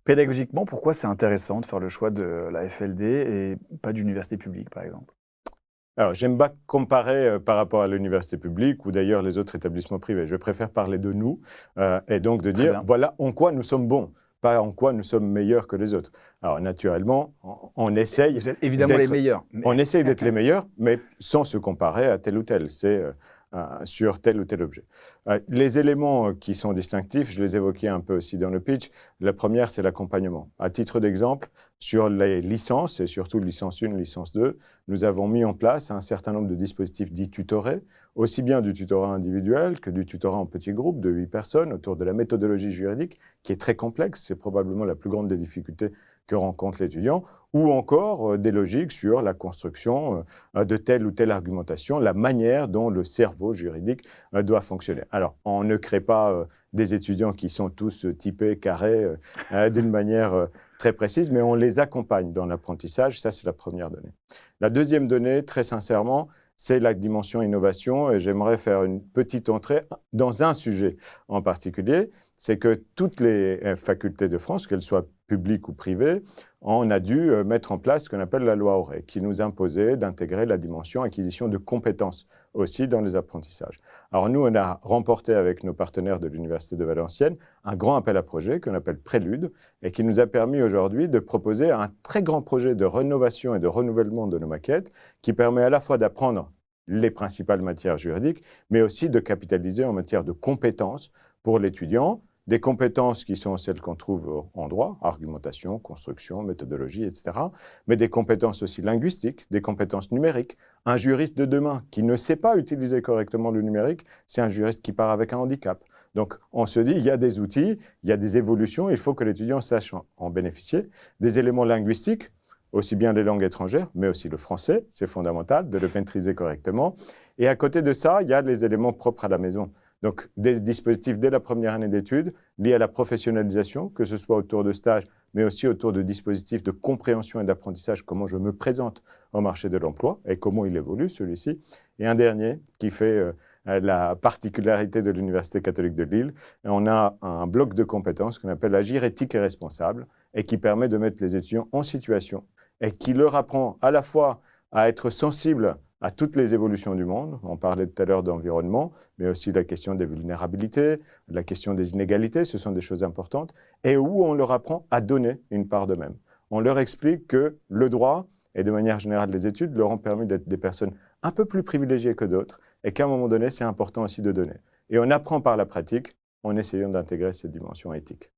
Pédagogiquement, pourquoi c'est intéressant de faire le choix de la FLD et pas d'université publique, par exemple? Alors, j'aime pas comparer par rapport à l'université publique ou d'ailleurs les autres établissements privés. Je préfère parler de nous et donc de Très dire, bien. voilà en quoi nous sommes bons, pas en quoi nous sommes meilleurs que les autres. Alors, naturellement, on essaye Vous êtes évidemment les d'être meilleurs, mais on essaye d'être les meilleurs, mais sans se comparer à tel ou tel. C'est sur tel ou tel objet. Les éléments qui sont distinctifs, je les évoquais un peu aussi dans le pitch. La première, c'est l'accompagnement. À titre d'exemple, sur les licences, et surtout licence 1, licence 2, nous avons mis en place un certain nombre de dispositifs dits tutorés, aussi bien du tutorat individuel que du tutorat en petits groupes de 8 personnes autour de la méthodologie juridique, qui est très complexe. C'est probablement la plus grande des difficultés que rencontre l'étudiant, ou encore des logiques sur la construction de telle ou telle argumentation, la manière dont le cerveau juridique doit fonctionner. Alors, on ne crée pas des étudiants qui sont tous typés, carrés, d'une manière très précise, mais on les accompagne dans l'apprentissage. Ça, c'est la première donnée. La deuxième donnée, très sincèrement, c'est la dimension innovation, et j'aimerais faire une petite entrée dans un sujet en particulier, c'est que toutes les facultés de France, qu'elles soient publiques ou privées, on a dû mettre en place ce qu'on appelle la loi Auray, qui nous imposait d'intégrer la dimension acquisition de compétences aussi dans les apprentissages. Alors nous, on a remporté avec nos partenaires de l'Université de Valenciennes un grand appel à projet qu'on appelle Prélude, et qui nous a permis aujourd'hui de proposer un très grand projet de rénovation et de renouvellement de nos maquettes, qui permet à la fois d'apprendre les principales matières juridiques, mais aussi de capitaliser en matière de compétences pour l'étudiant, des compétences qui sont celles qu'on trouve en droit, argumentation, construction, méthodologie, etc., mais des compétences aussi linguistiques, des compétences numériques. Un juriste de demain qui ne sait pas utiliser correctement le numérique, c'est un juriste qui part avec un handicap. Donc, on se dit, il y a des outils, il y a des évolutions, il faut que l'étudiant sache en bénéficier. Des éléments linguistiques, aussi bien les langues étrangères, mais aussi le français, c'est fondamental de le maîtriser correctement. Et à côté de ça, il y a les éléments propres à la maison. Donc, des dispositifs dès la première année d'études liés à la professionnalisation, que ce soit autour de stages, mais aussi autour de dispositifs de compréhension et d'apprentissage, comment je me présente au marché de l'emploi et comment il évolue celui-ci. Et un dernier qui fait la particularité de l'Université catholique de Lille, on a un bloc de compétences qu'on appelle Agir éthique et responsable et qui permet de mettre les étudiants en situation et qui leur apprend à la fois à être sensible à toutes les évolutions du monde. On parlait tout à l'heure d'environnement, mais aussi la question des vulnérabilités, la question des inégalités, ce sont des choses importantes, et où on leur apprend à donner une part d'eux-mêmes. On leur explique que le droit, et de manière générale les études, leur ont permis d'être des personnes un peu plus privilégiées que d'autres, et qu'à un moment donné, c'est important aussi de donner. Et on apprend par la pratique en essayant d'intégrer cette dimension éthique.